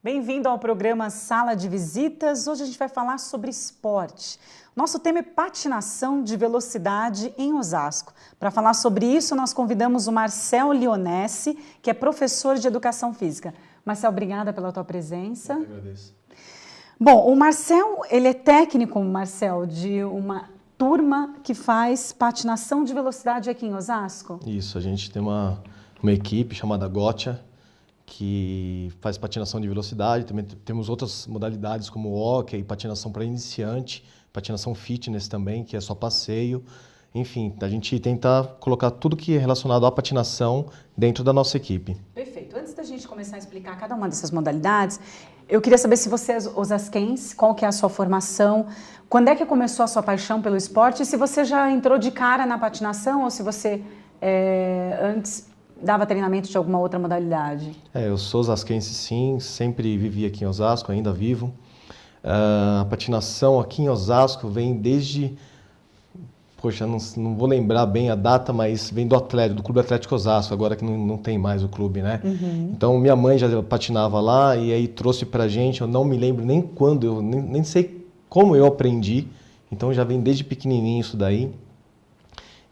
Bem-vindo ao programa Sala de Visitas. Hoje a gente vai falar sobre esporte. Nosso tema é patinação de velocidade em Osasco. Para falar sobre isso, nós convidamos o Marcel Lionesse, que é professor de Educação Física. Marcel, obrigada pela tua presença. Eu agradeço. Bom, o Marcel, ele é técnico, Marcel, de uma turma que faz patinação de velocidade aqui em Osasco? Isso, a gente tem uma equipe chamada Gotcha, que faz patinação de velocidade. Também temos outras modalidades como hóquei, patinação para iniciante, patinação fitness também, que é só passeio. Enfim, a gente tenta colocar tudo que é relacionado à patinação dentro da nossa equipe. Perfeito. Antes da gente começar a explicar cada uma dessas modalidades, eu queria saber se você é osasquense, qual que é a sua formação, quando é que começou a sua paixão pelo esporte e se você já entrou de cara na patinação ou se você antes dava treinamento de alguma outra modalidade? Eu sou osasquense sim, sempre vivi aqui em Osasco, ainda vivo. A patinação aqui em Osasco vem desde... Poxa, não vou lembrar bem a data, mas vem do Clube Atlético Osasco, agora que não tem mais o clube, né? Uhum. Então, minha mãe já patinava lá e aí trouxe pra gente, eu não me lembro nem quando, eu nem sei como eu aprendi. Então, já vem desde pequenininho isso daí.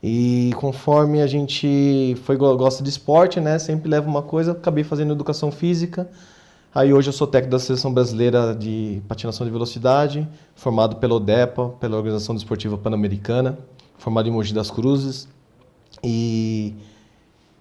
E conforme a gente gosta de esporte, né? Sempre leva uma coisa, acabei fazendo educação física. Aí hoje eu sou técnico da Seleção Brasileira de Patinação de Velocidade, formado pela ODEPA, pela Organização Desportiva Pan-Americana, formado em Mogi das Cruzes. E,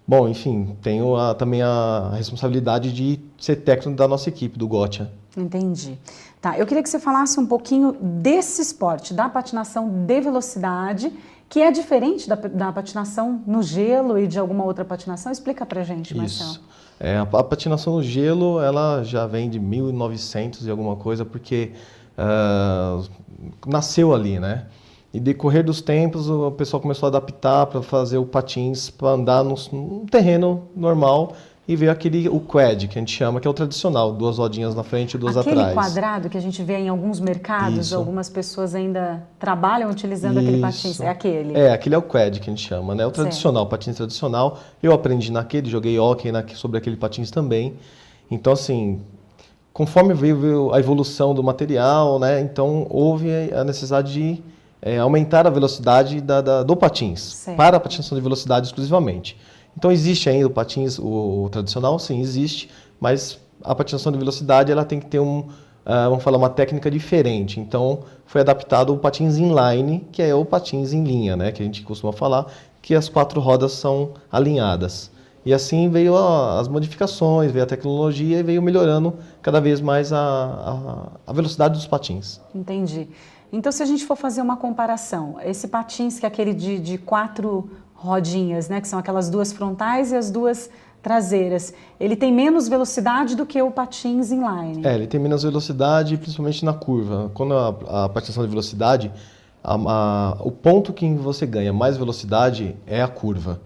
bom, enfim, tenho também a responsabilidade de ser técnico da nossa equipe, do Gotcha. Entendi. Tá, eu queria que você falasse um pouquinho desse esporte, da patinação de velocidade, que é diferente da patinação no gelo e de alguma outra patinação. Explica pra gente, Marcel. Isso. A patinação no gelo, ela já vem de 1900 e alguma coisa, porque nasceu ali, né? E decorrer dos tempos, o pessoal começou a adaptar para fazer o patins, para andar num terreno normal e ver o quad, que a gente chama, que é o tradicional, 2 rodinhas na frente e 2 atrás. Aquele quadrado que a gente vê em alguns mercados, Isso. Algumas pessoas ainda trabalham utilizando aquele patins, é aquele? Aquele é o quad que a gente chama, né? O tradicional, patins tradicional. Eu aprendi naquele, joguei hóquei sobre aquele patins também. Então, assim, conforme veio a evolução do material, né? Então, houve a necessidade de aumentar a velocidade do patins, para a patinação de velocidade exclusivamente. Então, existe ainda o patins, o tradicional, sim, existe, mas a patinação de velocidade ela tem que ter vamos falar, uma técnica diferente. Então, foi adaptado o patins inline, que é o patins em linha, né, que a gente costuma falar, que as 4 rodas são alinhadas. E assim veio as modificações, veio a tecnologia e veio melhorando cada vez mais a velocidade dos patins. Entendi. Então, se a gente for fazer uma comparação, esse patins que é aquele de 4 rodinhas, né, que são aquelas 2 frontais e as 2 traseiras, ele tem menos velocidade do que o patins inline? Ele tem menos velocidade, principalmente na curva. Quando a patinação de velocidade, o ponto que você ganha mais velocidade é a curva.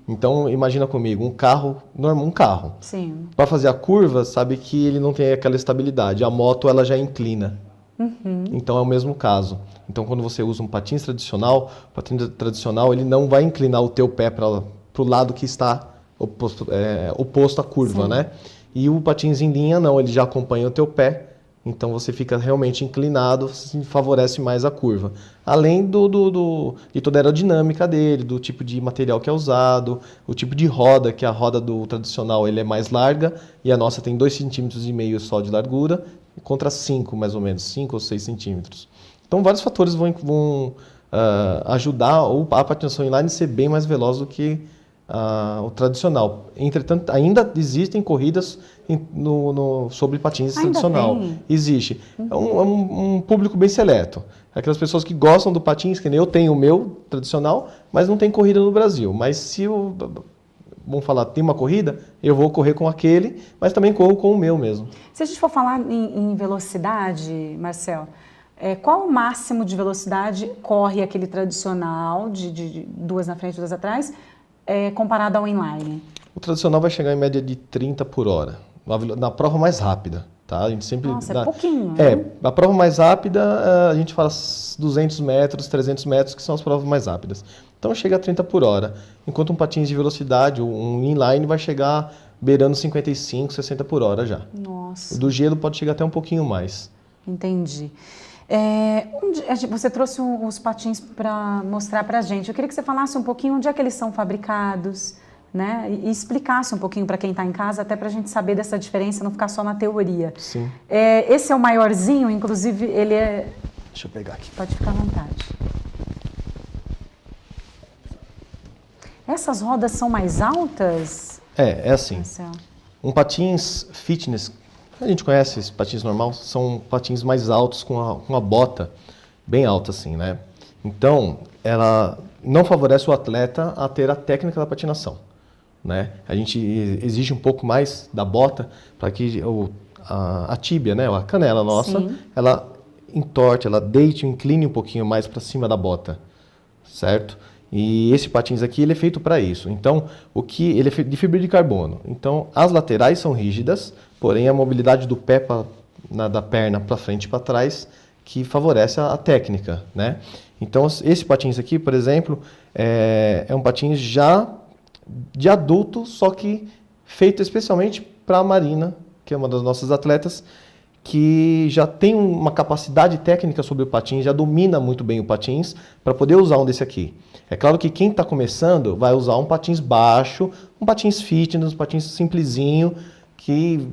Então, imagina comigo, um carro. Sim. Para fazer a curva, sabe que ele não tem aquela estabilidade. A moto, ela já inclina. Uhum. Então, é o mesmo caso. Então, quando você usa um patins tradicional, o patins tradicional ele não vai inclinar o teu pé para o lado que está oposto à curva, Sim. né? E o patins em linha não, ele já acompanha o teu pé, então você fica realmente inclinado, você favorece mais a curva. Além de toda a aerodinâmica dele, do tipo de material que é usado, o tipo de roda, que a roda do tradicional ele é mais larga e a nossa tem 2,5 cm só de largura, contra 5 mais ou menos, 5 ou 6 centímetros. Então vários fatores vão ajudar a patinação inline a ser bem mais veloz do que o tradicional. Entretanto, ainda existem corridas sobre patins tradicional. Tem? Existe. É um público bem seleto. Aquelas pessoas que gostam do patins, que nem eu tenho o meu tradicional, mas não tem corrida no Brasil. Mas se vamos falar, tem uma corrida, eu vou correr com aquele, mas também corro com o meu mesmo. Se a gente for falar em velocidade, Marcel, qual o máximo de velocidade corre aquele tradicional, de 2 na frente e 2 atrás, comparado ao inline? O tradicional vai chegar em média de 30 por hora, na prova mais rápida. Tá? A gente sempre Nossa, é pouquinho. Né? A prova mais rápida, a gente fala 200 metros, 300 metros, que são as provas mais rápidas. Então chega a 30 por hora. Enquanto um patins de velocidade, um inline, vai chegar beirando 55, 60 por hora já. Nossa. O do gelo pode chegar até um pouquinho mais. Entendi. Você trouxe os patins para mostrar para a gente. Eu queria que você falasse um pouquinho onde é que eles são fabricados, né? E explicasse um pouquinho para quem está em casa, até para a gente saber dessa diferença, não ficar só na teoria. Sim. Esse é o maiorzinho, inclusive ele é... Deixa eu pegar aqui. Pode ficar à vontade. Essas rodas são mais altas? É assim. Um patins fitness, a gente conhece esses patins normal, são patins mais altos com uma bota bem alta assim, né? Então, ela não favorece o atleta a ter a técnica da patinação, né? A gente exige um pouco mais da bota para que a tíbia, né, a canela nossa, sim, ela entorte, ela deite, incline um pouquinho mais para cima da bota, certo? E esse patins aqui, ele é feito para isso. Então, ele é feito de fibra de carbono. Então, as laterais são rígidas, porém a mobilidade do pé da perna para frente e para trás que favorece a técnica, né? Então, esse patins aqui, por exemplo, é um patins já de adulto, só que feito especialmente para a Marina, que é uma das nossas atletas, que já tem uma capacidade técnica sobre o patins, já domina muito bem o patins, para poder usar um desse aqui. É claro que quem está começando vai usar um patins baixo, um patins fitness, um patins simplesinho, que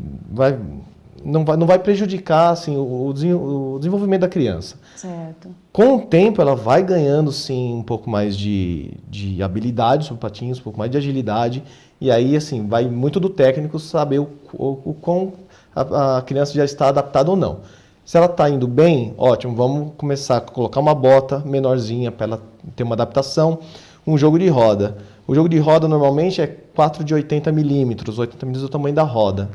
não vai prejudicar assim, o desenvolvimento da criança. Certo. Com o tempo, ela vai ganhando sim um pouco mais de habilidade sobre patins, um pouco mais de agilidade, e aí assim, vai muito do técnico saber o quão a criança já está adaptada ou não. Se ela está indo bem, ótimo, vamos começar a colocar uma bota menorzinha para ela ter uma adaptação. Um jogo de roda. O jogo de roda normalmente é 4 de 80 milímetros, 80 milímetros é o tamanho da roda.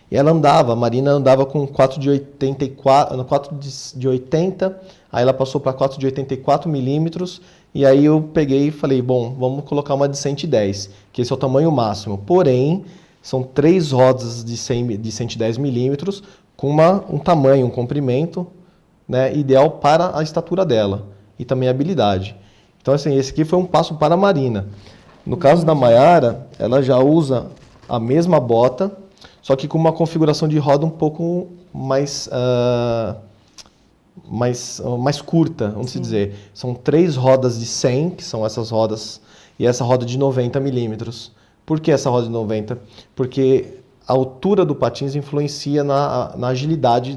E ela a Marina andava com 4 de 84, 4 de 80, aí ela passou para 4 de 84 milímetros, e aí eu peguei e falei, bom, vamos colocar uma de 110, que esse é o tamanho máximo. Porém, são 3 rodas de 110 milímetros, com um tamanho, um comprimento, né, ideal para a estatura dela e também a habilidade. Então, assim, esse aqui foi um passo para a Marina. No caso da Mayara, ela já usa a mesma bota, só que com uma configuração de roda um pouco mais curta, vamos dizer. São 3 rodas de 100, que são essas rodas, e essa roda de 90 milímetros. Por que essa roda de 90? Porque a altura do patins influencia na agilidade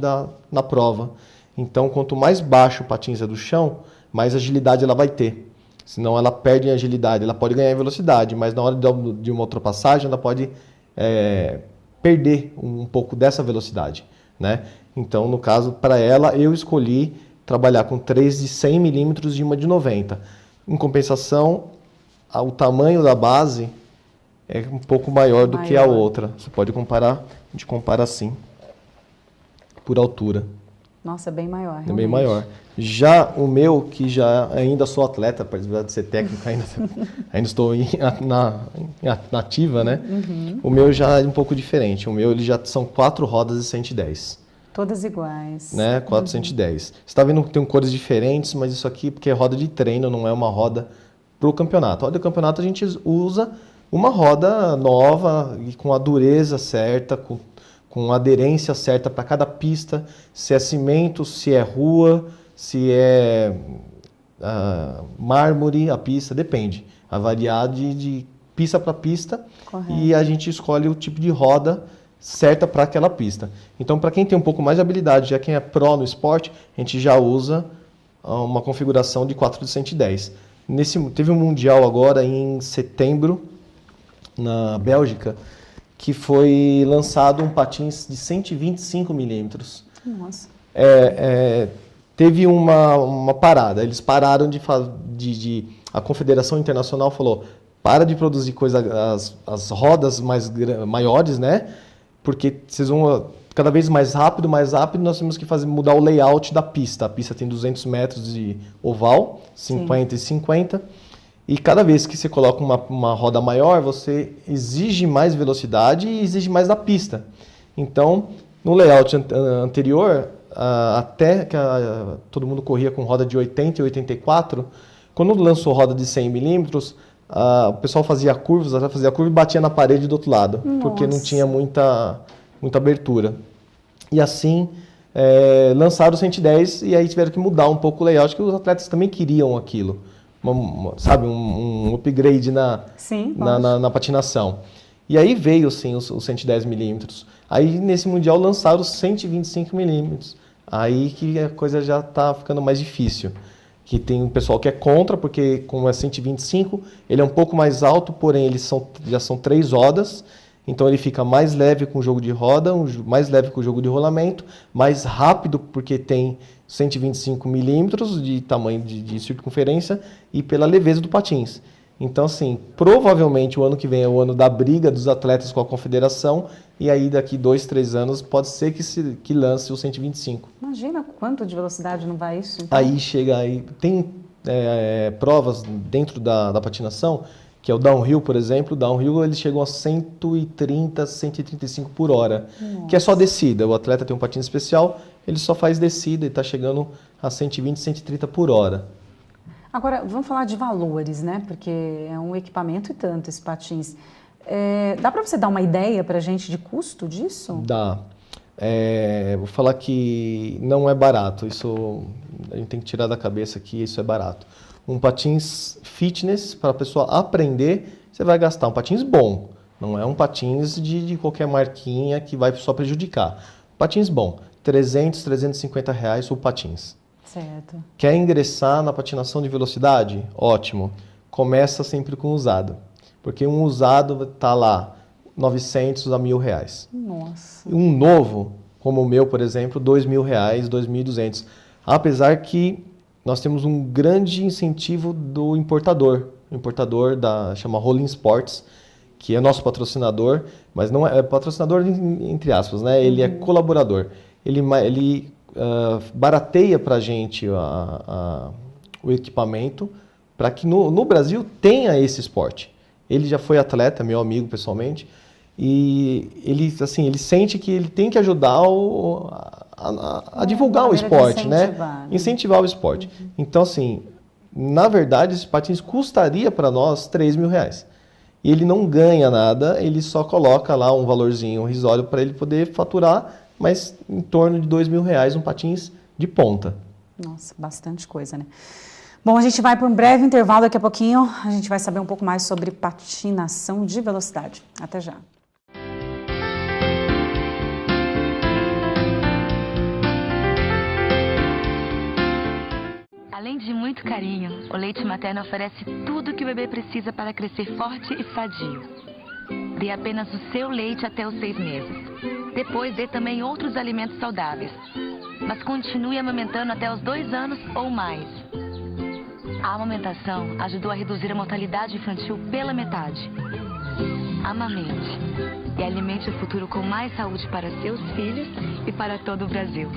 na prova. Então, quanto mais baixo o patins é do chão, mais agilidade ela vai ter. Senão ela perde em agilidade. Ela pode ganhar em velocidade, mas na hora de uma ultrapassagem ela pode perder um pouco dessa velocidade, né? Então, no caso, para ela, eu escolhi trabalhar com 3 de 100 milímetros e uma de 90. Em compensação, o tamanho da base é um pouco maior do que a outra. Você pode comparar, a gente compara assim, por altura. Nossa, é bem maior, realmente. É bem maior. Já o meu, que já ainda sou atleta, apesar de ser técnico, ainda estou na ativa, né? Uhum. O meu já é um pouco diferente. O meu ele já são 4 rodas de 110. Todas iguais. Né? 4 110. Você está vendo que tem cores diferentes, mas isso aqui porque é roda de treino, não é uma roda para o campeonato. A roda de campeonato a gente usa uma roda nova e com a dureza certa, com a aderência certa para cada pista, se é cimento, se é rua, se é mármore, a pista, depende. A variar de pista para pista. Correto. E a gente escolhe o tipo de roda certa para aquela pista. Então, para quem tem um pouco mais de habilidade, já quem é pró no esporte, a gente já usa uma configuração de 4 de 110. Teve um mundial agora em setembro, na Bélgica, que foi lançado um patins de 125 milímetros. Nossa. Teve uma parada. Eles pararam a Confederação Internacional falou, para de produzir as rodas maiores, né? Porque vocês vão cada vez mais rápido, nós temos que mudar o layout da pista. A pista tem 200 metros de oval, 50 Sim. e 50. E cada vez que você coloca uma roda maior, você exige mais velocidade e exige mais da pista. Então, no layout anterior, até que todo mundo corria com roda de 80 e 84, quando lançou roda de 100 milímetros, o pessoal fazia curvas, até fazia curva e batia na parede do outro lado, porque não Nossa. tinha muita abertura. E assim, lançaram o 110 e aí tiveram que mudar um pouco o layout, que os atletas também queriam aquilo. Sabe, um upgrade Sim, na patinação. E aí veio, sim, os 110 milímetros. Aí, nesse Mundial, lançaram os 125 milímetros. Aí que a coisa já está ficando mais difícil. Que tem um pessoal que é contra, porque como é 125, ele é um pouco mais alto, porém já são 3 rodas. Então ele fica mais leve com o jogo de roda, mais leve com o jogo de rolamento, mais rápido porque tem 125 milímetros de tamanho de circunferência e pela leveza do patins. Então, assim, provavelmente o ano que vem é o ano da briga dos atletas com a confederação e aí daqui 2, 3 anos pode ser que lance o 125. Imagina quanto de velocidade não vai isso. Então. Aí tem provas dentro da patinação, que é o downhill, por exemplo. O downhill eles chegam a 130, 135 por hora, Nossa. que é só descida. O atleta tem um patins especial, ele só faz descida e está chegando a 120, 130 por hora. Agora, vamos falar de valores, né? Porque é um equipamento e tanto esse patins. Dá para você dar uma ideia para a gente de custo disso? Dá. Vou falar que não é barato. Isso a gente tem que tirar da cabeça que isso é barato. Um patins fitness, para a pessoa aprender, você vai gastar um patins bom. Não é um patins de qualquer marquinha que vai só prejudicar. Patins bom, 300, 350 reais o patins. Certo. Quer ingressar na patinação de velocidade? Ótimo. Começa sempre com usado. Porque um usado está lá 900 a 1.000 reais. Nossa. Um novo, como o meu, por exemplo, 2.000 reais, 2.200. Apesar que nós temos um grande incentivo do importador. O importador chama Rolling Sports, que é nosso patrocinador, mas não é patrocinador entre aspas, né? Ele é colaborador. Ele barateia para a gente o equipamento para que no Brasil tenha esse esporte. Ele já foi atleta, meu amigo pessoalmente, e ele sente que ele tem que ajudar a divulgar o esporte, né? Incentivar o esporte. Então, assim, na verdade, esse patins custaria para nós 3.000 reais. E ele não ganha nada, ele só coloca lá um valorzinho irrisório para ele poder faturar, mas em torno de 2.000 reais um patins de ponta. Nossa, bastante coisa, né? Bom, a gente vai para um breve intervalo, daqui a pouquinho a gente vai saber um pouco mais sobre patinação de velocidade. Até já. Além de muito carinho, o leite materno oferece tudo o que o bebê precisa para crescer forte e sadio. Dê apenas o seu leite até os 6 meses. Depois dê também outros alimentos saudáveis. Mas continue amamentando até os 2 anos ou mais. A amamentação ajudou a reduzir a mortalidade infantil pela metade. Amamente e alimente o futuro com mais saúde para seus filhos e para todo o Brasil.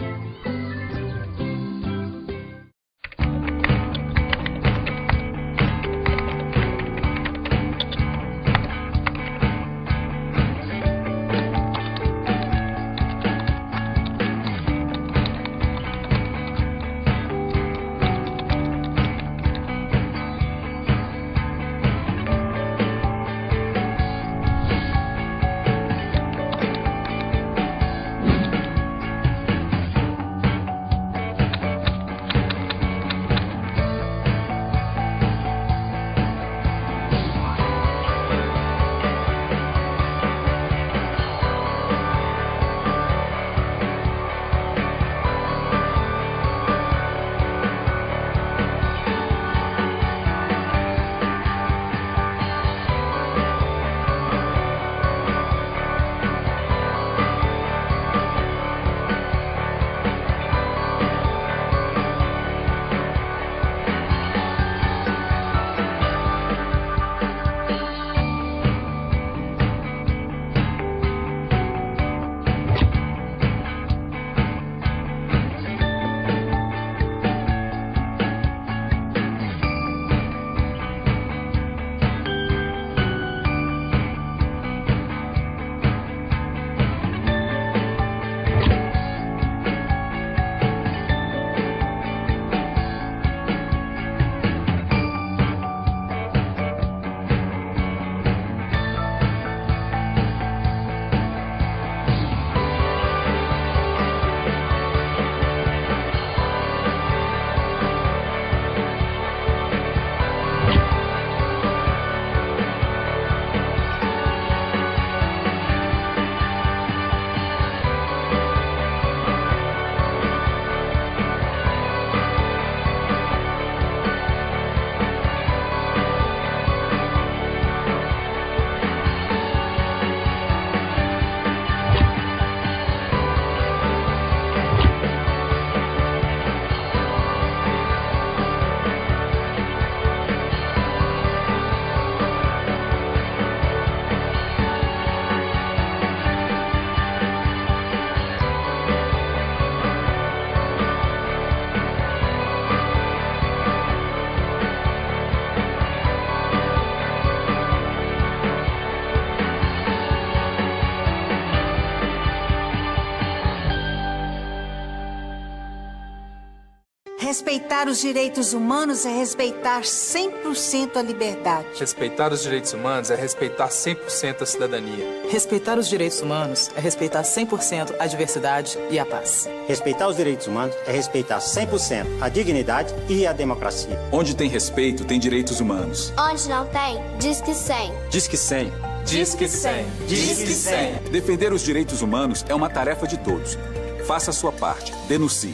Respeitar os direitos humanos é respeitar 100% a liberdade. Respeitar os direitos humanos é respeitar 100% a cidadania. Respeitar os direitos humanos é respeitar 100% a diversidade e a paz. Respeitar os direitos humanos é respeitar 100% a dignidade e a democracia. Onde tem respeito, tem direitos humanos. Onde não tem, diz que 100. Diz que 100. Diz que 100. Diz que 100. Defender os direitos humanos é uma tarefa de todos. Faça a sua parte. Denuncie.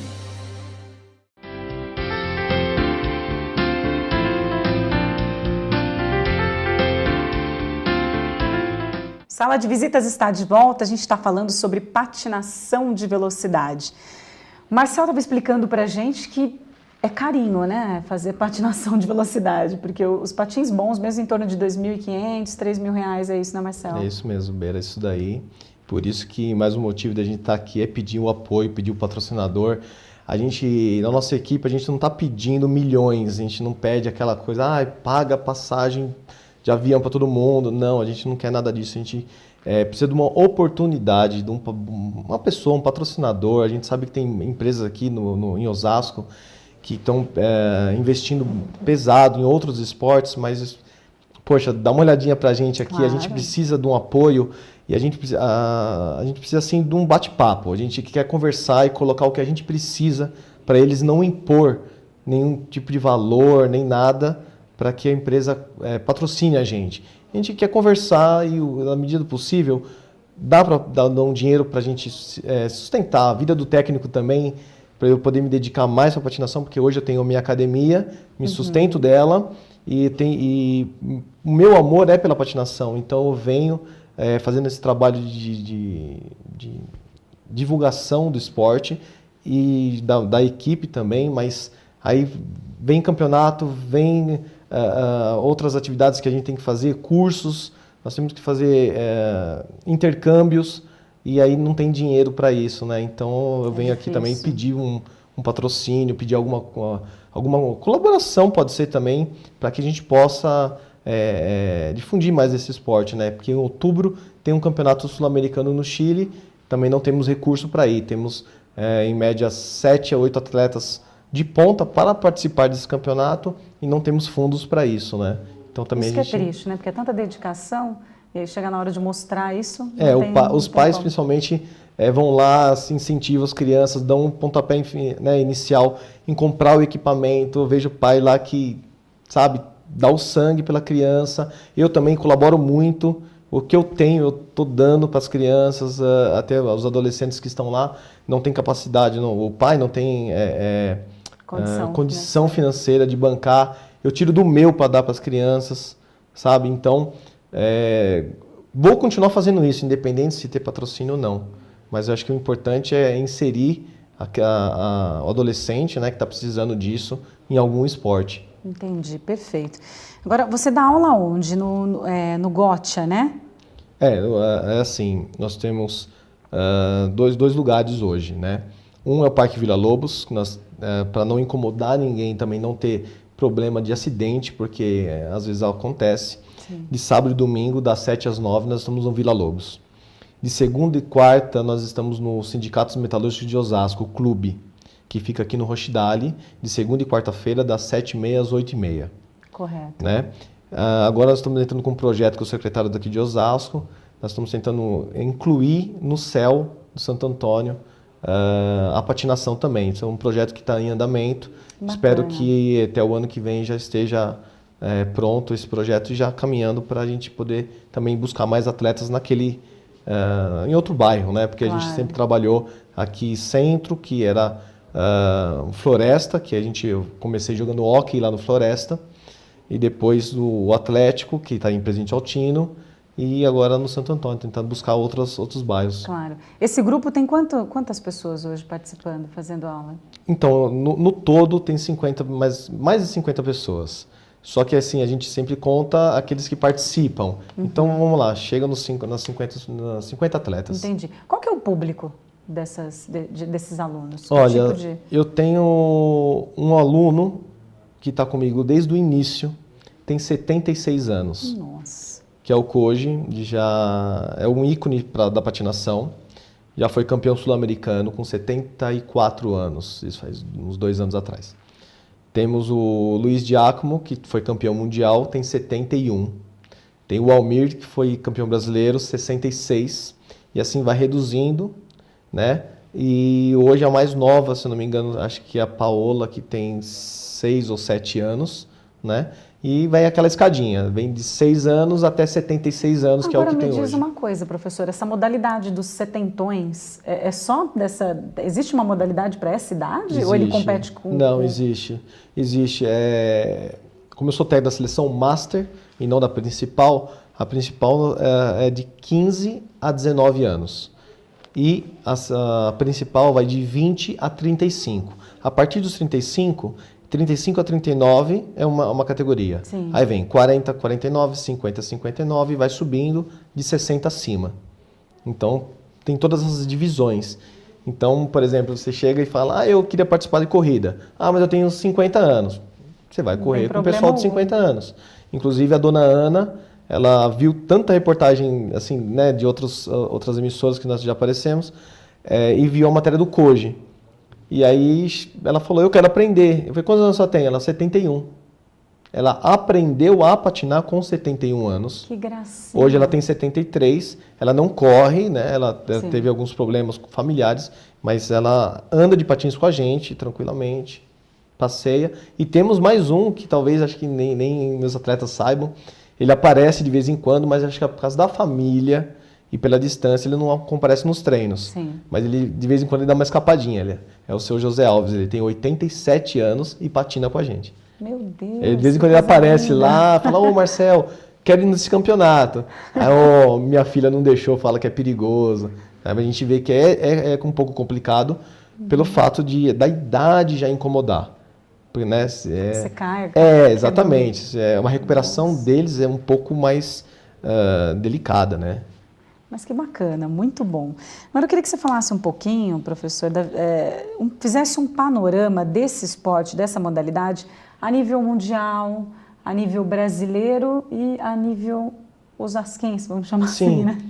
Sala de Visitas está de volta, a gente está falando sobre patinação de velocidade. O Marcel estava explicando para a gente que é carinho, né, fazer patinação de velocidade, porque os patins bons, mesmo em torno de R$ 2.500, R$ 3.000, é isso, né, Marcel? É isso mesmo, Beira, é isso daí. Por isso que mais um motivo da gente estar aqui é pedir o apoio, pedir o patrocinador. A gente, na nossa equipe, a gente não está pedindo milhões, a gente não pede aquela coisa, paga passagem de avião para todo mundo. Não, a gente não quer nada disso. A gente precisa de uma oportunidade, de uma pessoa, um patrocinador. A gente sabe que tem empresas aqui em Osasco que estão investindo pesado em outros esportes, mas, poxa, dá uma olhadinha para a gente aqui. Claro. A gente precisa de um apoio e a gente precisa assim, de um bate-papo. A gente quer conversar e colocar o que a gente precisa para eles não impor nenhum tipo de valor, nem nada, para que a empresa patrocine a gente. A gente quer conversar e, na medida do possível, dá para dar um dinheiro para a gente sustentar a vida do técnico também, para eu poder me dedicar mais à patinação, porque hoje eu tenho a minha academia, me sustento dela, e o meu amor é pela patinação. Então eu venho fazendo esse trabalho de divulgação do esporte e da equipe também, mas aí vem campeonato, vem outras atividades que a gente tem que fazer, cursos, nós temos que fazer intercâmbios, e aí não tem dinheiro para isso, né? Então eu venho aqui também pedir um patrocínio, pedir alguma colaboração, pode ser também, para que a gente possa difundir mais esse esporte, né? Porque em outubro tem um campeonato sul-americano no Chile, também não temos recurso para ir, temos em média 7 a 8 atletas de ponta para participar desse campeonato e não temos fundos para isso, né? Então também isso que é triste, né? Porque é tanta dedicação e aí chega na hora de mostrar isso. Os pais principalmente vão lá, se incentivam as crianças, dão um pontapé inicial em comprar o equipamento. Eu vejo o pai lá que, sabe, dá o sangue pela criança. Eu também colaboro muito. O que eu tenho, eu estou dando para as crianças, até os adolescentes que estão lá, não tem capacidade, o pai não tem condição financeira de bancar. Eu tiro do meu para dar para as crianças, sabe? Então, vou continuar fazendo isso, independente se ter patrocínio ou não. Mas eu acho que o importante é inserir o adolescente, né, que está precisando disso em algum esporte. Entendi, perfeito. Agora, você dá aula onde? No Gotcha, né? É assim, nós temos dois lugares hoje, né? Um é o Parque Vila Lobos, para não incomodar ninguém, também não ter problema de acidente, porque às vezes acontece. Sim. De sábado e domingo, das 7 às 9, nós estamos no Vila Lobos. De segunda e quarta, nós estamos no Sindicato Metalúrgico de Osasco, o clube, que fica aqui no Rochidale, de segunda e quarta-feira, das 7h30 às 8h30. Correto. Né? Agora nós estamos entrando com um projeto com o secretário daqui de Osasco, nós estamos tentando incluir no céu do Santo Antônio a patinação também. Isso é um projeto que está em andamento. Bacana. Espero que até o ano que vem já esteja pronto esse projeto e já caminhando para a gente poder também buscar mais atletas em outro bairro, né? Porque claro. A gente sempre trabalhou aqui centro, que era Floresta, que eu comecei jogando hóquei lá no Floresta, e depois o Atlético, que está em Presidente Altino, e agora no Santo Antônio, tentando buscar outros bairros. Claro. Esse grupo tem quantas pessoas hoje participando, fazendo aula? Então, no todo tem mais de 50 pessoas. Só que assim, a gente sempre conta aqueles que participam. Uhum. Então, vamos lá, chega nas 50 atletas. Entendi. Qual que é o público desses alunos? Olha, eu tenho um aluno que está comigo desde o início, tem 76 anos. Nossa. Que é o Koji, já é um ícone da patinação. Já foi campeão sul-americano com 74 anos, isso faz uns 2 anos atrás. Temos o Luiz Giacomo, que foi campeão mundial, tem 71. Tem o Almir, que foi campeão brasileiro, 66. E assim vai reduzindo, né? E hoje a mais nova, se eu não me engano, acho que é a Paola, que tem 6 ou 7 anos, né? E vai aquela escadinha, vem de 6 anos até 76 anos, que é o que tem hoje. Agora me diz uma coisa, professor, essa modalidade dos setentões, é só dessa... Existe uma modalidade para essa idade? Existe. Ou ele compete com... Não, existe. Existe. Como eu sou técnico da seleção Master e não da principal, a principal é de 15 a 19 anos. E a principal vai de 20 a 35. A partir dos 35 a 39 é uma categoria. Sim. Aí vem 40 a 49, 50 a 59 e vai subindo de 60 acima. Então, tem todas as divisões. Então, por exemplo, você chega e fala, eu queria participar de corrida. Mas eu tenho 50 anos. Você vai correr com o pessoal de 50 anos. Inclusive, a dona Ana, ela viu tanta reportagem assim, né, de outras emissoras que nós já aparecemos, e viu a matéria do Koji. E aí ela falou, eu quero aprender. Eu falei, quantos anos você tem? Ela, 71. Ela aprendeu a patinar com 71 anos. Que gracinha. Hoje ela tem 73. Ela não corre, né? Ela teve alguns problemas familiares, mas ela anda de patins com a gente, tranquilamente, passeia. E temos mais um, que talvez, acho que nem meus atletas saibam. Ele aparece de vez em quando, mas acho que é por causa da família e pela distância ele não comparece nos treinos. Sim. Mas ele, de vez em quando, ele dá uma escapadinha. Ele é o seu José Alves, ele tem 87 anos e patina com a gente. Meu Deus. Ele, de vez em quando ele aparece lá, fala, Marcel, quero ir nesse campeonato. Aí, minha filha não deixou, fala que é perigoso. Aí a gente vê que é um pouco complicado pelo fato da idade já incomodar. Porque, né, você cai. Exatamente. Uma recuperação deles é um pouco mais delicada, né? Mas que bacana, muito bom. Agora eu queria que você falasse um pouquinho, professor, fizesse um panorama desse esporte, dessa modalidade, a nível mundial, a nível brasileiro e a nível osasquense, vamos chamar assim, né?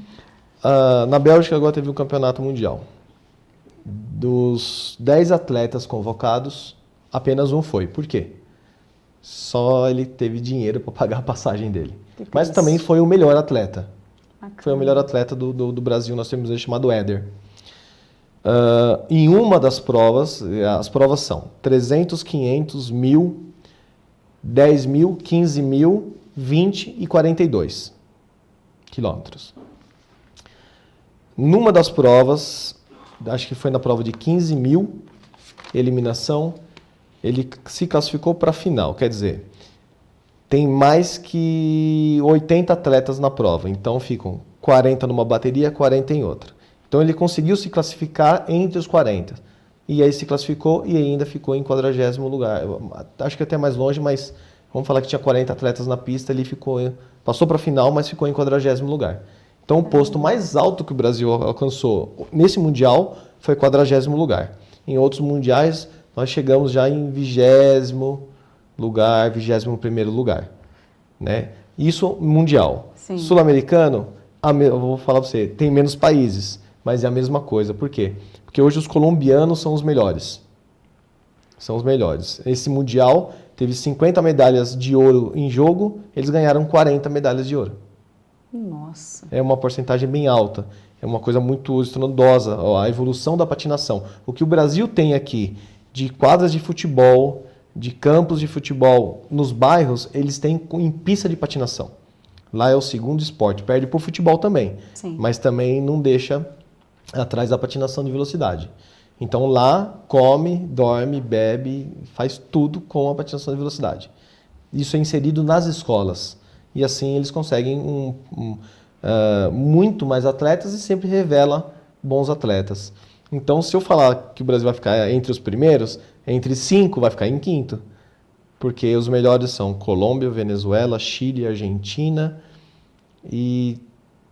Na Bélgica agora teve um campeonato mundial. Dos 10 atletas convocados, apenas um foi. Por quê? Só ele teve dinheiro para pagar a passagem dele. Mas também foi o melhor atleta. Bacana. Foi o melhor atleta do Brasil, nós temos ele chamado Éder. Em uma das provas, as provas são 300, 500, 1.000, 10.000, 15.000, 20 e 42 quilômetros. Numa das provas, acho que foi na prova de 15.000, eliminação, ele se classificou para a final, quer dizer, tem mais que 80 atletas na prova, então ficam 40 numa bateria, 40 em outra. Então ele conseguiu se classificar entre os 40, e aí se classificou e ainda ficou em 40º lugar. Acho que até mais longe, mas vamos falar que tinha 40 atletas na pista, ele passou para a final, mas ficou em 40º lugar. Então o posto mais alto que o Brasil alcançou nesse Mundial foi 40º lugar. Em outros mundiais, nós chegamos já em 20º lugar, 21º lugar, né? Isso mundial. Sim. Sul-americano, eu vou falar para você, tem menos países, mas é a mesma coisa. Por quê? Porque hoje os colombianos são os melhores. São os melhores. Esse mundial teve 50 medalhas de ouro em jogo, eles ganharam 40 medalhas de ouro. Nossa. É uma porcentagem bem alta. É uma coisa muito estrondosa, a evolução da patinação. O que o Brasil tem aqui de quadras de futebol, de campos de futebol nos bairros, eles têm em pista de patinação. Lá é o segundo esporte, perde para o futebol também, sim, mas também não deixa atrás da patinação de velocidade. Então lá come, dorme, bebe, faz tudo com a patinação de velocidade. Isso é inserido nas escolas e assim eles conseguem muito mais atletas e sempre revela bons atletas. Então, se eu falar que o Brasil vai ficar entre os primeiros, entre 5 vai ficar em 5º. Porque os melhores são Colômbia, Venezuela, Chile, Argentina e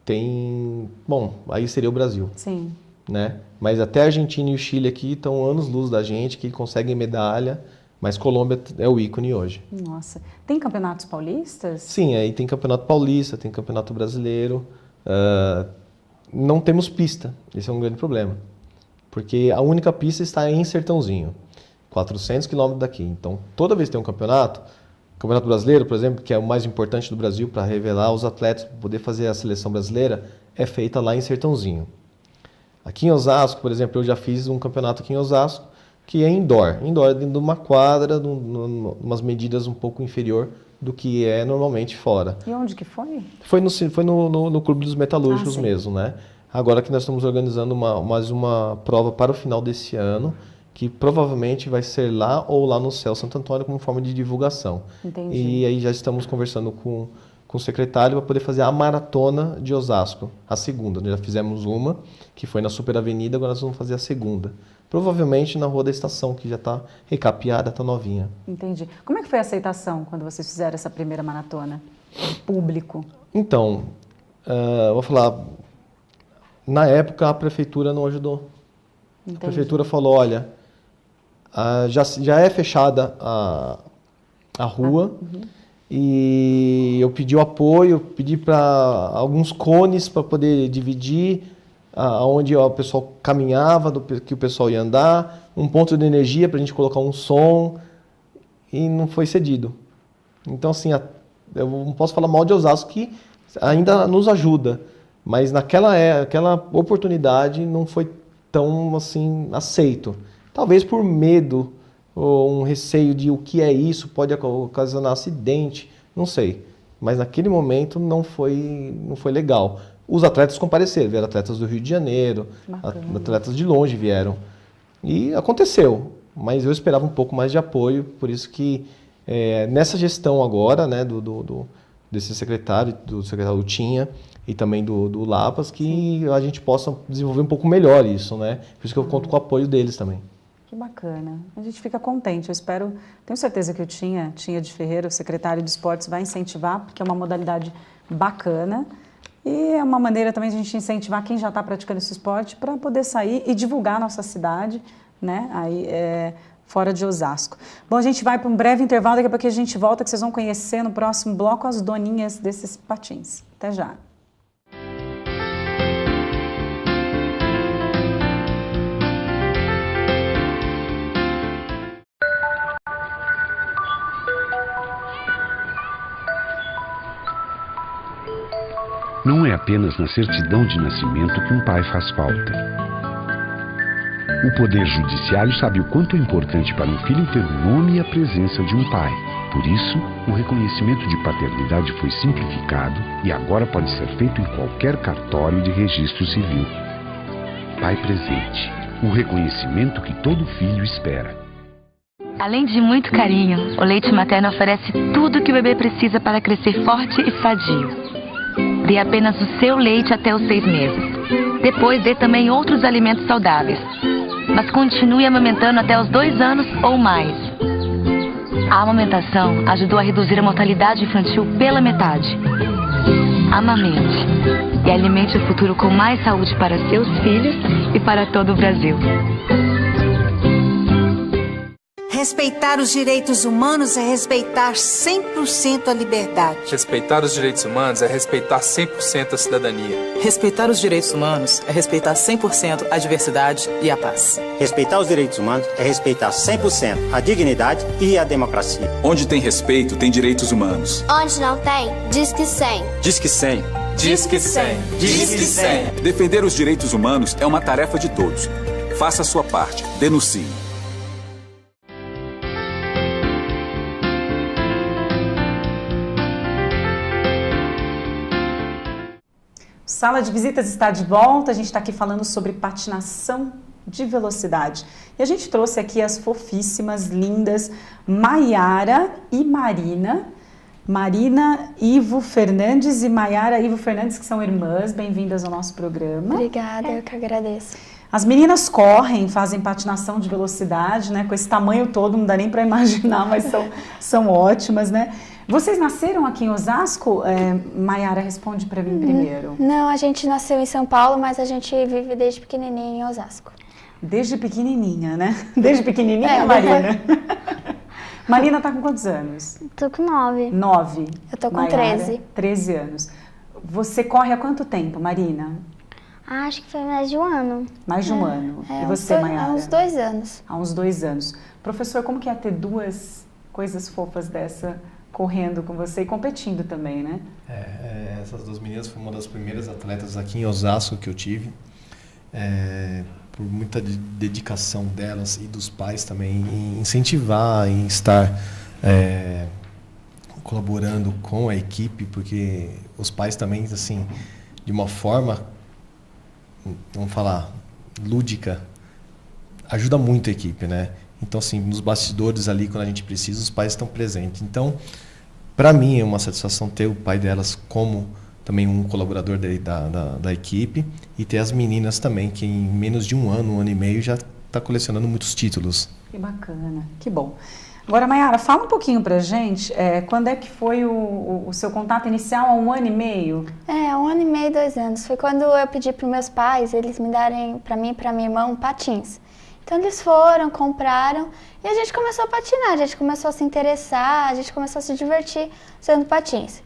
tem... Bom, aí seria o Brasil. Sim. Né? Mas até a Argentina e o Chile aqui estão anos-luz da gente, que conseguem medalha, mas Colômbia é o ícone hoje. Nossa. Tem campeonatos paulistas? Sim, aí tem campeonato paulista, tem campeonato brasileiro. Não temos pista, esse é um grande problema. Porque a única pista está em Sertãozinho. 400 quilômetros daqui. Então, toda vez que tem um campeonato brasileiro, por exemplo, que é o mais importante do Brasil para revelar os atletas, para poder fazer a seleção brasileira, é feita lá em Sertãozinho. Aqui em Osasco, por exemplo, eu já fiz um campeonato aqui em Osasco, que é indoor. Indoor dentro de uma quadra, umas medidas um pouco inferior do que é normalmente fora. E onde que foi? Foi no Clube dos Metalúrgicos mesmo, né? Agora que nós estamos organizando mais uma prova para o final desse ano, que provavelmente vai ser lá ou lá no Céu Santo Antônio como forma de divulgação. Entendi. E aí já estamos conversando com o secretário para poder fazer a maratona de Osasco, a segunda. Nós já fizemos uma, que foi na Super Avenida, agora nós vamos fazer a segunda. Provavelmente na Rua da Estação, que já está recapeada, está novinha. Entendi. Como é que foi a aceitação quando vocês fizeram essa primeira maratona? De público? Então, vou falar, na época a prefeitura não ajudou. Entendi. A prefeitura falou, olha, já é fechada a rua, e eu pedi o apoio, pedi para alguns cones para poder dividir onde o pessoal caminhava, que o pessoal ia andar, um ponto de energia para a gente colocar um som, e não foi cedido. Então, assim, eu não posso falar mal de Osasco, que ainda nos ajuda, mas aquela oportunidade não foi tão, assim, aceito. Talvez por medo, ou um receio de o que é isso, pode ocasionar acidente, não sei. Mas naquele momento não foi legal. Os atletas compareceram, vieram atletas do Rio de Janeiro, atletas de longe vieram. E aconteceu, mas eu esperava um pouco mais de apoio, por isso que nessa gestão agora, né, desse secretário, do secretário Tinha e também do Lapas, que a gente possa desenvolver um pouco melhor isso, né? Por isso que eu conto com o apoio deles também. Que bacana. A gente fica contente. Eu espero, tenho certeza que o Tinha de Ferreira, o secretário de Esportes, vai incentivar, porque é uma modalidade bacana e é uma maneira também de a gente incentivar quem já está praticando esse esporte para poder sair e divulgar a nossa cidade, né? Aí, fora de Osasco. Bom, a gente vai para um breve intervalo, daqui a pouco a gente volta, que vocês vão conhecer no próximo bloco as doninhas desses patins. Até já. Não é apenas na certidão de nascimento que um pai faz falta. O Poder Judiciário sabe o quanto é importante para um filho ter o nome e a presença de um pai. Por isso, o reconhecimento de paternidade foi simplificado e agora pode ser feito em qualquer cartório de registro civil. Pai presente, o reconhecimento que todo filho espera. Além de muito carinho, o leite materno oferece tudo o que o bebê precisa para crescer forte e sadio. Dê apenas o seu leite até os 6 meses. Depois dê também outros alimentos saudáveis. Mas continue amamentando até os 2 anos ou mais. A amamentação ajudou a reduzir a mortalidade infantil pela metade. Amamente e alimente o futuro com mais saúde para seus filhos e para todo o Brasil. Respeitar os direitos humanos é respeitar 100% a liberdade. Respeitar os direitos humanos é respeitar 100% a cidadania. Respeitar os direitos humanos é respeitar 100% a diversidade e a paz. Respeitar os direitos humanos é respeitar 100% a dignidade e a democracia. Onde tem respeito, tem direitos humanos. Onde não tem, diz que 100. Diz que 100. Diz que 100. Diz que 100. Defender os direitos humanos é uma tarefa de todos. Faça a sua parte. Denuncie. Sala de Visitas está de volta, a gente está aqui falando sobre patinação de velocidade. E a gente trouxe aqui as fofíssimas, lindas Maiara e Marina. Marina Ivo Fernandes e Maiara Ivo Fernandes, que são irmãs. Bem-vindas ao nosso programa. Obrigada, eu que agradeço. As meninas correm, fazem patinação de velocidade, né? Com esse tamanho todo, não dá nem para imaginar, mas são ótimas, né? Vocês nasceram aqui em Osasco? Maiara, responde para mim primeiro. Não, a gente nasceu em São Paulo, mas a gente vive desde pequenininha em Osasco. Desde pequenininha, né? Desde pequenininha, Marina? Marina está com quantos anos? Tô com 9. 9. Eu tô com Maiara, 13. 13 anos. Você corre há quanto tempo, Marina? Acho que foi mais de um ano. Mais de um ano. E você, Maiara? Há uns 2 anos. Há uns 2 anos. Professor, como que é ter 2 coisas fofas dessa correndo com você e competindo também, né? Essas 2 meninas foram uma das primeiras atletas aqui em Osasco que eu tive. Por muita dedicação delas e dos pais também em incentivar, em estar colaborando com a equipe, porque os pais também, assim, de uma forma, vamos falar, lúdica, ajuda muito a equipe, né? Então, assim, nos bastidores ali, quando a gente precisa, os pais estão presentes. Então, para mim é uma satisfação ter o pai delas como também um colaborador da equipe e ter as meninas também, que em menos de um ano e meio, já está colecionando muitos títulos. Que bacana, que bom. Agora, Maiara, fala um pouquinho pra gente, quando é que foi o seu contato inicial há 1 ano e meio? 1 ano e meio, 2 anos. Foi quando eu pedi para os meus pais, eles me darem, para mim e para minha irmã, patins. Então eles foram, compraram e a gente começou a patinar, a gente começou a se interessar, a gente começou a se divertir usando patins.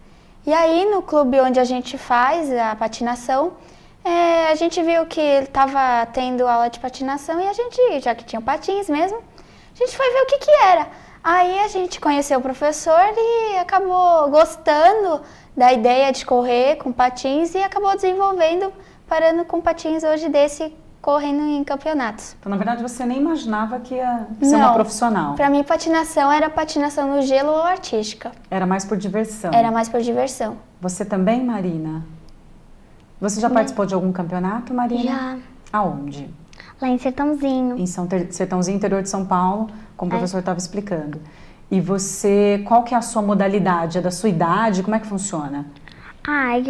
E aí no clube onde a gente faz a patinação, a gente viu que ele estava tendo aula de patinação e a gente, já que tinha patins mesmo, a gente foi ver o que era. Aí a gente conheceu o professor e acabou gostando da ideia de correr com patins e acabou desenvolvendo, parando com patins hoje correndo em campeonatos. Então, na verdade, você nem imaginava que ia ser uma profissional. Para mim, patinação era patinação no gelo ou artística. Era mais por diversão. Era mais por diversão. Você também, Marina? Você já participou de algum campeonato, Marina? Já. Aonde? Lá em Sertãozinho. Em Sertãozinho, interior de São Paulo, como o professor estava explicando. E você, qual que é a sua modalidade? É da sua idade? Como é que funciona?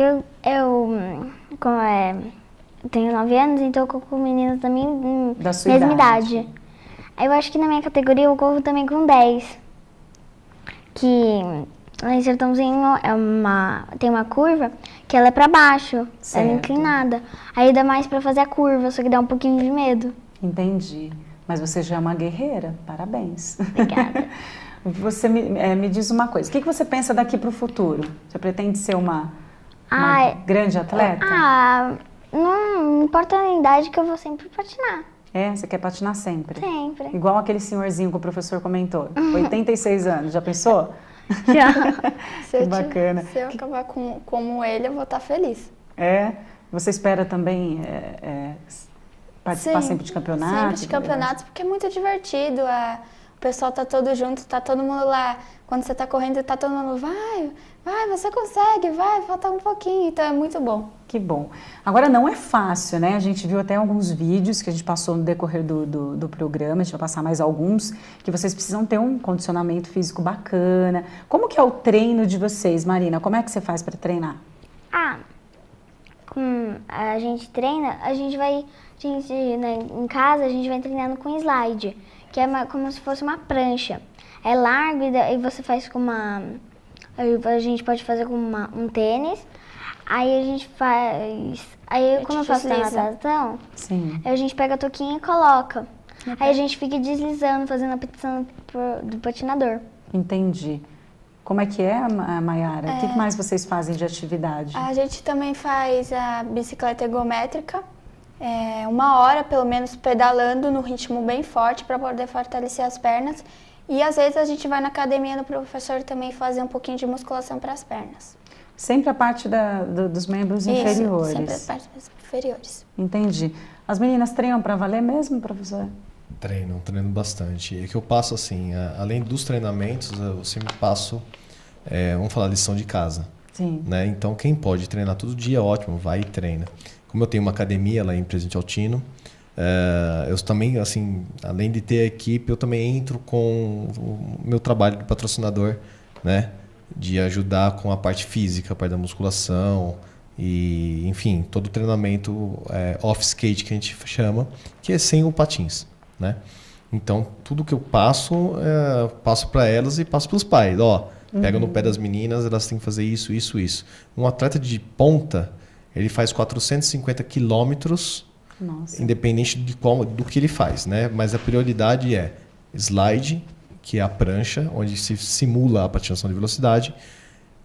Eu tenho 9 anos, então eu corro com meninas da mesma idade. Eu acho que na minha categoria eu corro também com 10. Que lá em Sertãozinho tem uma curva que ela é pra baixo, ela é inclinada. Aí dá mais pra fazer a curva, só que dá um pouquinho de medo. Entendi. Mas você já é uma guerreira, parabéns. Obrigada. Você me diz uma coisa, o que você pensa daqui pro futuro? Você pretende ser uma grande atleta? Não importa a idade que eu vou sempre patinar. Você quer patinar sempre? Sempre. Igual aquele senhorzinho que o professor comentou, 86 anos, já pensou? Já. Que bacana. Se eu acabar como ele, eu vou estar feliz. Você espera também participar sempre de campeonatos? Sempre de campeonatos, porque é muito divertido. O pessoal tá todo junto, tá todo mundo lá. Quando você tá correndo, tá todo mundo, vai, você consegue, falta um pouquinho. Então é muito bom. Que bom. Agora não é fácil, né? A gente viu até alguns vídeos que a gente passou no decorrer do programa, a gente vai passar mais alguns, que vocês precisam ter um condicionamento físico bacana. Como que é o treino de vocês, Marina? Como é que você faz para treinar? A gente treina, em casa a gente vai treinando com slide, que é como se fosse uma prancha. É largo e você faz com a gente pode fazer com um tênis. Aí a gente faz... Aí como eu faço na natação, a gente pega a touquinha e coloca. Aí a gente fica deslizando, fazendo a petição do patinador. Entendi. Como é que Maiara? O que mais vocês fazem de atividade? A gente também faz a bicicleta ergométrica. 1 hora, pelo menos, pedalando no ritmo bem forte para poder fortalecer as pernas. E às vezes a gente vai na academia do professor também fazer um pouquinho de musculação para as pernas. Sempre a parte dos membros inferiores? Sempre a parte dos inferiores. Entendi. As meninas treinam para valer mesmo, professor? Treino bastante. É que eu passo assim, além dos treinamentos, eu sempre passo, vamos falar, lição de casa. Sim. Né? Então quem pode treinar todo dia, ótimo, vai e treina. Como eu tenho uma academia lá em Presidente Altino, eu também, assim, além de ter a equipe, eu também entro com o meu trabalho de patrocinador, né? De ajudar com a parte física, a parte da musculação e, enfim, todo o treinamento off-skate que a gente chama, que é sem o patins, né? Então, tudo que eu passo para elas e passo para os pais. Pega no pé das meninas, elas têm que fazer isso, isso, isso. Um atleta de ponta, ele faz 450 quilômetros, independente do que ele faz, né? Mas a prioridade é slide, que é a prancha, onde se simula a patinação de velocidade,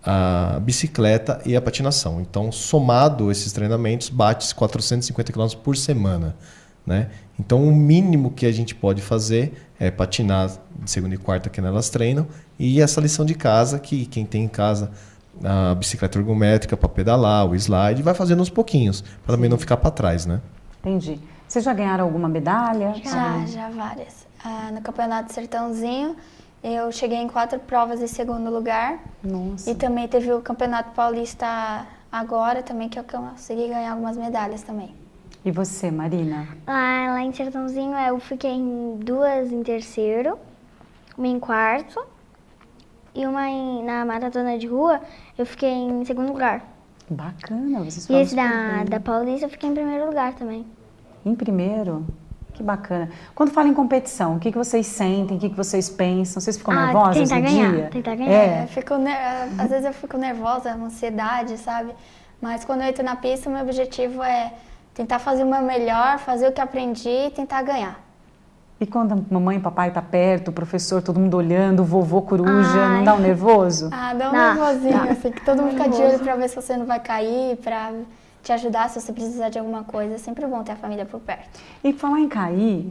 a bicicleta e a patinação. Então, somado esses treinamentos, bate 450 km por semana, né? Então, o mínimo que a gente pode fazer é patinar de segunda e quarta, que elas treinam, e essa lição de casa, que quem tem em casa a bicicleta ergométrica para pedalar, o slide, vai fazendo aos pouquinhos, para também não ficar para trás, né? Entendi. Vocês já ganharam alguma medalha? Já várias. No Campeonato Sertãozinho, eu cheguei em 4 provas em segundo lugar. Nossa. E também teve o Campeonato Paulista agora também, que eu consegui ganhar algumas medalhas também. E você, Marina? Lá em Sertãozinho eu fiquei em 2 em terceiro, uma em quarto e uma na maratona de rua eu fiquei em segundo lugar. Bacana, vocês E esse da Paulista eu fiquei em primeiro lugar também. Em primeiro? Que bacana. Quando fala em competição, o que vocês sentem, o que vocês pensam? Vocês ficam nervosas no dia? Tentar ganhar. Às vezes eu fico nervosa, uma ansiedade, sabe? Mas quando eu entro na pista, o meu objetivo é tentar fazer o meu melhor, fazer o que aprendi e tentar ganhar. E quando a mamãe e papai tá perto, o professor, todo mundo olhando, o vovô coruja, não dá um nervoso? Dá um nervosinho, assim, que todo mundo fica de olho pra ver se você não vai cair, pra te ajudar se você precisar de alguma coisa. É sempre bom ter a família por perto. E falar em cair,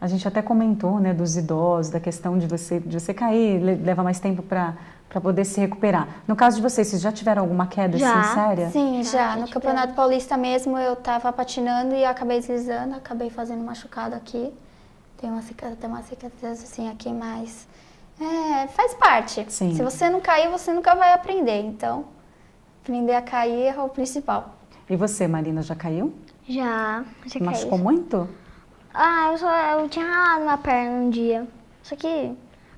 a gente até comentou, né, dos idosos, da questão de você cair, leva mais tempo para poder se recuperar. No caso de vocês já tiveram alguma queda assim, séria? Sim, já. No Campeonato Paulista mesmo, eu estava patinando e acabei deslizando, acabei fazendo machucado aqui. Tem uma cicatriz assim aqui, mas faz parte. Sim. Se você não cair, você nunca vai aprender. Então, aprender a cair é o principal. E você, Marina, já caiu? Já caí. Machucou muito? Eu tinha ralado uma perna um dia. Só que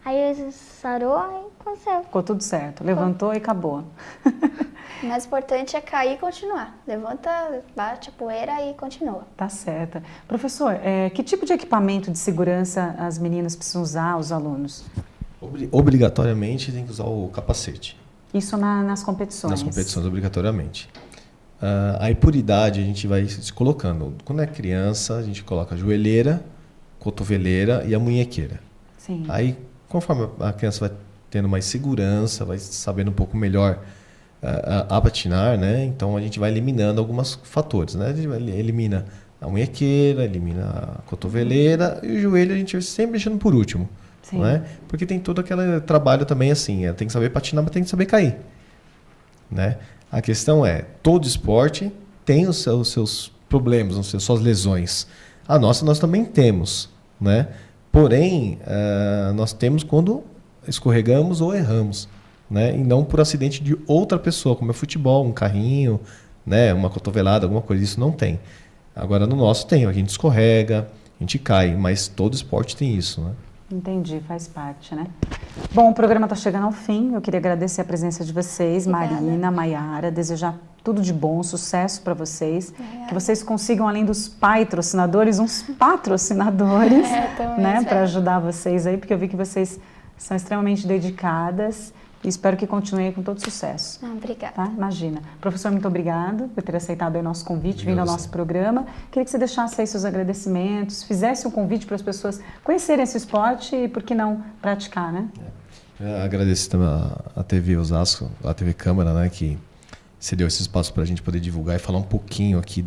aí sarou e aconteceu. Ficou tudo certo. Levantou e acabou. O mais importante é cair e continuar. Levanta, bate a poeira e continua. Tá certo. Professor, que tipo de equipamento de segurança as meninas precisam usar, os alunos? Obrigatoriamente tem que usar o capacete. Isso nas competições? Nas competições, obrigatoriamente. Aí por idade a gente vai se colocando. Quando é criança, a gente coloca a joelheira, cotoveleira e a munhequeira. Sim. Aí, conforme a criança vai tendo mais segurança, vai sabendo um pouco melhor a patinar, né? Então a gente vai eliminando alguns fatores, né? A gente elimina a munhequeira, elimina a cotoveleira e o joelho a gente vai sempre deixando por último. Sim. Né? Porque tem todo aquele trabalho também assim, tem que saber patinar, mas tem que saber cair. Né? A questão é, todo esporte tem os seus problemas, as suas lesões. A nossa nós também temos, né? Porém, nós temos quando escorregamos ou erramos, né? E não por acidente de outra pessoa, como é futebol, um carrinho, né? Uma cotovelada, alguma coisa, isso não tem. Agora no nosso tem, a gente escorrega, a gente cai, mas todo esporte tem isso, né? Entendi, faz parte, né? Bom, o programa está chegando ao fim. Eu queria agradecer a presença de vocês, Marina, Maiara, desejar tudo de bom, sucesso para vocês. Que vocês consigam, além dos patrocinadores, uns patrocinadores, né, para ajudar vocês aí, porque eu vi que vocês são extremamente dedicadas e espero que continuem com todo sucesso. Obrigada. Tá? Imagina. Professor, muito obrigado por ter aceitado o nosso convite, vindo ao nosso programa. Queria que você deixasse aí seus agradecimentos, fizesse um convite para as pessoas conhecerem esse esporte e, por que não, praticar, né? Agradeço também a TV Osasco, a TV Câmara, né, que cedeu esse espaço para a gente poder divulgar e falar um pouquinho aqui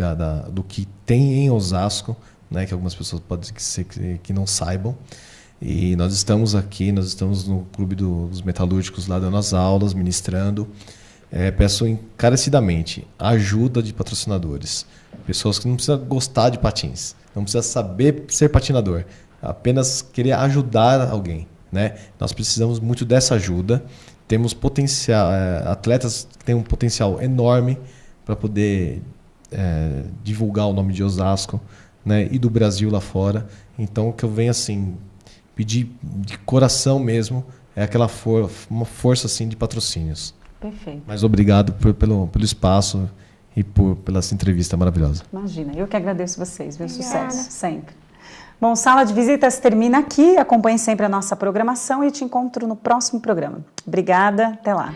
do que tem em Osasco, né, que algumas pessoas podem ser que não saibam. E nós estamos aqui, nós estamos no Clube dos Metalúrgicos lá dando as aulas, ministrando. Peço encarecidamente ajuda de patrocinadores. Pessoas que não precisam gostar de patins, não precisam saber ser patinador, apenas querer ajudar alguém, né? Nós precisamos muito dessa ajuda. Temos potencial, atletas que têm um potencial enorme para poder divulgar o nome de Osasco, né? E do Brasil lá fora. Então o que eu venho assim pedir de coração mesmo é aquela uma força assim de patrocínios. Perfeito. Mas obrigado pelo espaço e pela essa entrevista maravilhosa. Imagina, eu que agradeço vocês, viu? Sucesso, sempre. Bom, Sala de Visitas termina aqui. Acompanhe sempre a nossa programação e te encontro no próximo programa. Obrigada, até lá.